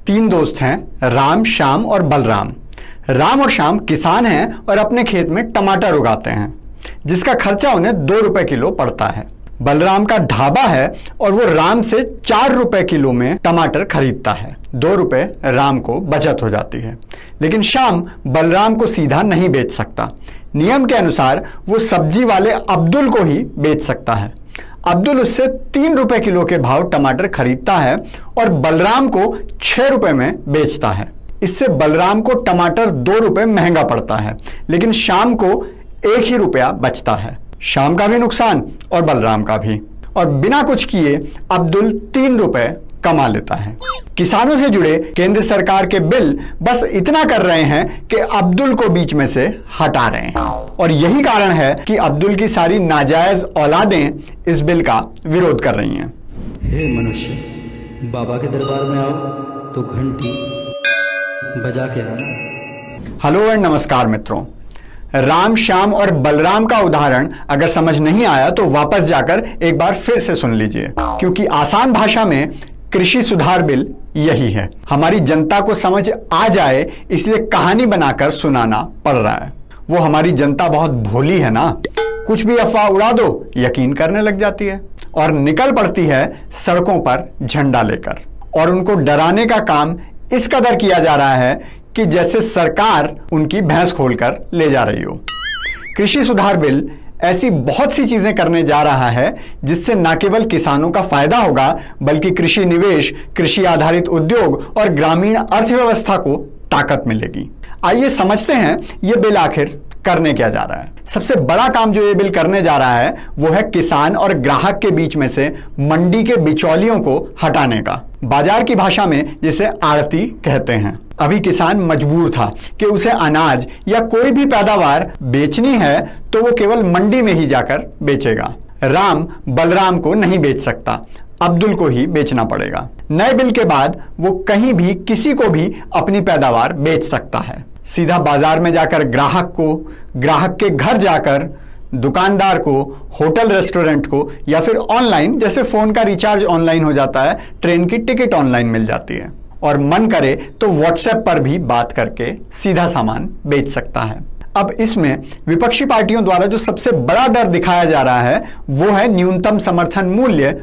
तीन दोस्त हैं, राम, श्याम और बलराम। राम और श्याम किसान हैं और अपने खेत में टमाटर उगाते हैं, जिसका खर्चा उन्हें 2 रुपए किलो पड़ता है। बलराम का ढाबा है और वो राम से 4 रुपए किलो में टमाटर खरीदता है। 2 रुपए राम को बचत हो जाती है। लेकिन श्याम बलराम को सीधा नहीं बेच सकता। नियम के अनुसार वो सब्जी वाले अब्दुल को ही बेच सकता है। अब्दुल उससे 3 रुपए किलो के भाव टमाटर खरीदता है और बलराम को 6 रुपए में बेचता है। इससे बलराम को टमाटर 2 रुपए महंगा पड़ता है, लेकिन श्याम को 1 ही रुपया बचता है। श्याम का भी नुकसान और बलराम का भी। और बिना कुछ किए अब्दुल 3 रुपए कमा लेता है। किसानों से जुड़े केंद्र सरकार के बिल बस इतना कर रहे हैं कि अब्दुल को बीच में से हटा रहे हैं। और यही कारण है कि अब्दुल की सारी नाजायज औलादें इस बिल का विरोध कर रही हैं। हे मनुष्य, बाबा के दरबार में आओ तो घंटी बजा के आना। हेलो एंड नमस्कार मित्रों। राम, श्याम और बलराम का उदाहरण अगर समझ नहीं आया तो वापस जाकर एक बार फिर से सुन लीजिए, क्योंकि आसान भाषा में कृषि सुधार बिल यही है। हमारी जनता को समझ आ जाए इसलिए कहानी बनाकर सुनाना पड़ रहा है। वो हमारी जनता बहुत भोली है ना, कुछ भी अफवाह उड़ा दो यकीन करने लग जाती है और निकल पड़ती है सड़कों पर झंडा लेकर। और उनको डराने का काम इस कदर किया जा रहा है कि जैसे सरकार उनकी भैंस खोलकर ले जा रही हो। कृषि सुधार बिल ऐसी बहुत सी चीजें करने जा रहा है जिससे न केवल किसानों का फायदा होगा, बल्कि कृषि निवेश, कृषि आधारित उद्योग और ग्रामीण अर्थव्यवस्था को ताकत मिलेगी। आइए समझते हैं ये बिल आखिर करने क्या जा रहा है। सबसे बड़ा काम जो ये बिल करने जा रहा है वो है किसान और ग्राहक के बीच में से मंडी के बिचौलियों को हटाने का। बाजार की भाषा में जिसे आड़ती कहते हैं। अभी किसान मजबूर था कि उसे अनाज या कोई भी पैदावार बेचनी है तो वो केवल मंडी में ही जाकर बेचेगा। राम बलराम को नहीं बेच सकता, अब्दुल को ही बेचना पड़ेगा। नए बिल के बाद वो कहीं भी किसी को भी अपनी पैदावार बेच सकता है। सीधा बाजार में जाकर ग्राहक को, ग्राहक के घर जाकर दुकानदार को, होटल रेस्टोरेंट को, या फिर ऑनलाइन, जैसे फोन का रिचार्ज ऑनलाइन हो जाता है, ट्रेन की टिकट ऑनलाइन मिल जाती है, और मन करे तो व्हाट्सएप पर भी बात करके सीधा सामान बेच सकता है। अब इसमें विपक्षी पार्टियों द्वारा जो सबसे बड़ा डर दिखाया जा रहा है वो है न्यूनतम समर्थन मूल्य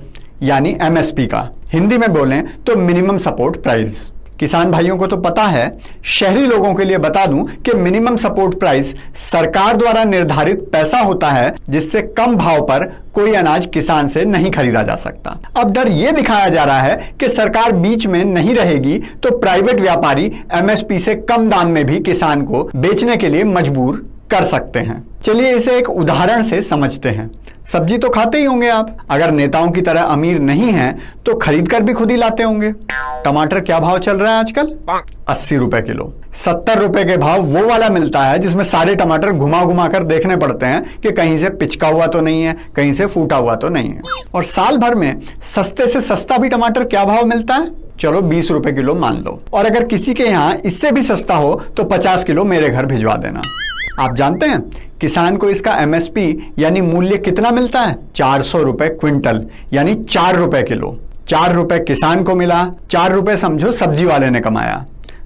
यानी एमएसपी का। हिंदी में बोलें तो मिनिमम सपोर्ट प्राइस। किसान भाइयों को तो पता है, शहरी लोगों के लिए बता दूं कि मिनिमम सपोर्ट प्राइस सरकार द्वारा निर्धारित पैसा होता है जिससे कम भाव पर कोई अनाज किसान से नहीं खरीदा जा सकता। अब डर यह दिखाया जा रहा है कि सरकार बीच में नहीं रहेगी तो प्राइवेट व्यापारी एमएसपी से कम दाम में भी किसान को बेचने के लिए मजबूर कर सकते हैं। चलिए इसे एक उदाहरण से समझते हैं। सब्जी तो खाते ही होंगे आप, अगर नेताओं की तरह अमीर नहीं हैं तो खरीद कर भी खुद ही लाते होंगे। टमाटर क्या भाव चल रहा है आजकल? 80 रुपए किलो। 70 रुपए के भाव वो वाला मिलता है जिसमें सारे टमाटर घुमा घुमा कर देखने पड़ते हैं कि कहीं से पिचका हुआ तो नहीं है, कहीं से फूटा हुआ तो नहीं है। और साल भर में सस्ते से सस्ता भी टमाटर क्या भाव मिलता है? चलो 20 रुपए किलो मान लो। और अगर किसी के यहाँ इससे भी सस्ता हो तो 50 किलो मेरे घर भिजवा देना। आप जानते हैं किसान को इसका एमएसपी यानी मूल्य कितना मिलता है? 400 रुपए क्विंटल, यानी 4 रुपए किलो। 4 रुपए किसान को मिला, 4 रुपए समझो सब्जी वाले ने कमाया,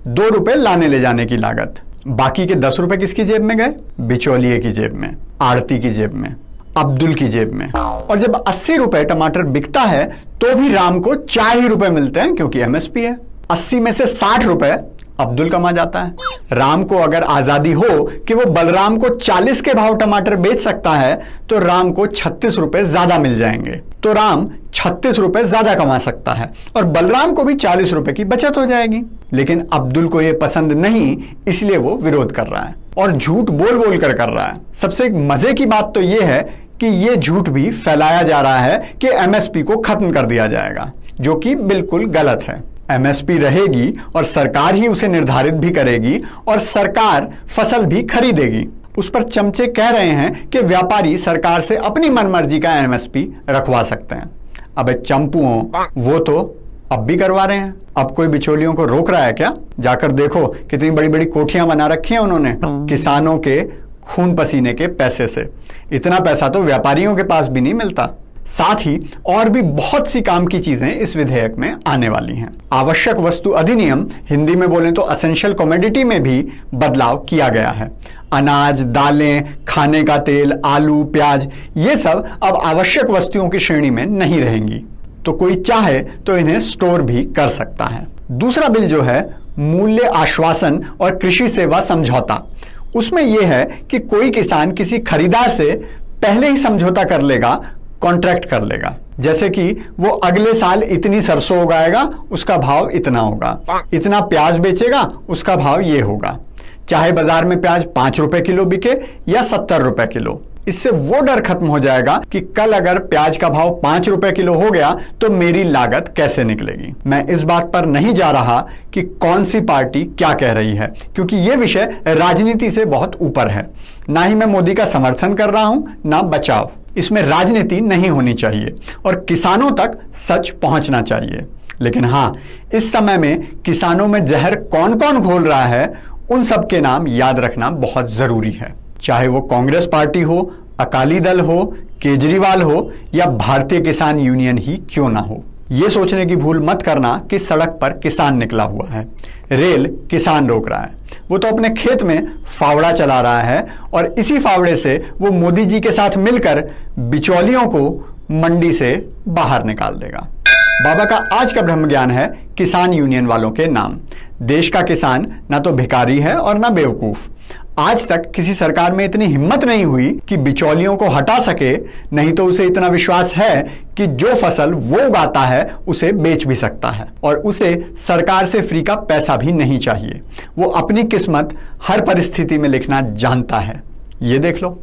2 रुपए लाने ले जाने की लागत। बाकी के 10 रुपए किसकी जेब में गए? बिचौलिए की जेब में, आड़ती की जेब में, अब्दुल की जेब में। और जब 80 रुपए टमाटर बिकता है तो भी राम को 4 ही रुपए मिलते हैं क्योंकि एमएसपी है। 80 में से 60 रुपए अब्दुल कमा जाता है। राम को अगर आजादी हो कि वो बलराम को 40 के भाव टमाटर बेच सकता है तो राम को 36 रुपए ज्यादा मिल जाएंगे, तो राम 36 रुपए ज्यादा कमा सकता है और बलराम को भी 40 रुपए की बचत हो जाएगी। लेकिन अब्दुल को यह पसंद नहीं, इसलिए वो विरोध कर रहा है और झूठ बोल बोल कर रहा है। सबसे एक मजे की बात तो यह है कि यह झूठ भी फैलाया जा रहा है कि एमएसपी को खत्म कर दिया जाएगा, जो कि बिल्कुल गलत है। एमएसपी रहेगी और सरकार ही उसे निर्धारित भी करेगी और सरकार फसल भी खरीदेगी। उस पर चमचे कह रहे हैं कि व्यापारी सरकार से अपनी मनमर्जी का एमएसपी रखवा सकते हैं। अबे चंपुओं, वो तो अब भी करवा रहे हैं। अब कोई बिचौलियों को रोक रहा है क्या? जाकर देखो कितनी बड़ी बड़ी कोठियां बना रखी हैं उन्होंने किसानों के खून पसीने के पैसे से। इतना पैसा तो व्यापारियों के पास भी नहीं मिलता। साथ ही और भी बहुत सी काम की चीजें इस विधेयक में आने वाली हैं। आवश्यक वस्तु अधिनियम, हिंदी में बोलें तो असेंशियल कमोडिटी, में भी बदलाव किया गया है। अनाज, दालें, खाने का तेल, आलू, प्याज, ये सब अब आवश्यक वस्तुओं की श्रेणी में नहीं रहेंगी, तो कोई चाहे तो इन्हें स्टोर भी कर सकता है। दूसरा बिल जो है मूल्य आश्वासन और कृषि सेवा समझौता, उसमें यह है कि कोई किसान किसी खरीदार से पहले ही समझौता कर लेगा, कॉन्ट्रैक्ट कर लेगा, जैसे कि वो अगले साल इतनी सरसों उगाएगा, उसका भाव इतना होगा, इतना प्याज बेचेगा, उसका भाव ये होगा, चाहे बाजार में प्याज 5 रुपए किलो बिके या 70 रुपए किलो। इससे वो डर खत्म हो जाएगा कि कल अगर प्याज का भाव 5 रुपए किलो हो गया तो मेरी लागत कैसे निकलेगी। मैं इस बात पर नहीं जा रहा कि कौन सी पार्टी क्या कह रही है, क्योंकि यह विषय राजनीति से बहुत ऊपर है। ना ही मैं मोदी का समर्थन कर रहा हूं, ना बचाव। इसमें राजनीति नहीं होनी चाहिए और किसानों तक सच पहुंचना चाहिए। लेकिन हां, इस समय में किसानों में जहर कौन कौन घोल रहा है, उन सब के नाम याद रखना बहुत जरूरी है। चाहे वो कांग्रेस पार्टी हो, अकाली दल हो, केजरीवाल हो या भारतीय किसान यूनियन ही क्यों ना हो। यह सोचने की भूल मत करना कि सड़क पर किसान निकला हुआ है, रेल किसान रोक रहा है। वो तो अपने खेत में फावड़ा चला रहा है और इसी फावड़े से वो मोदी जी के साथ मिलकर बिचौलियों को मंडी से बाहर निकाल देगा। बाबा का आज का ब्रह्म ज्ञान है किसान यूनियन वालों के नाम। देश का किसान ना तो भिखारी है और ना बेवकूफ। आज तक किसी सरकार में इतनी हिम्मत नहीं हुई कि बिचौलियों को हटा सके, नहीं तो उसे इतना विश्वास है कि जो फसल वो उगाता है उसे बेच भी सकता है और उसे सरकार से फ्री का पैसा भी नहीं चाहिए। वो अपनी किस्मत हर परिस्थिति में लिखना जानता है। ये देख लो।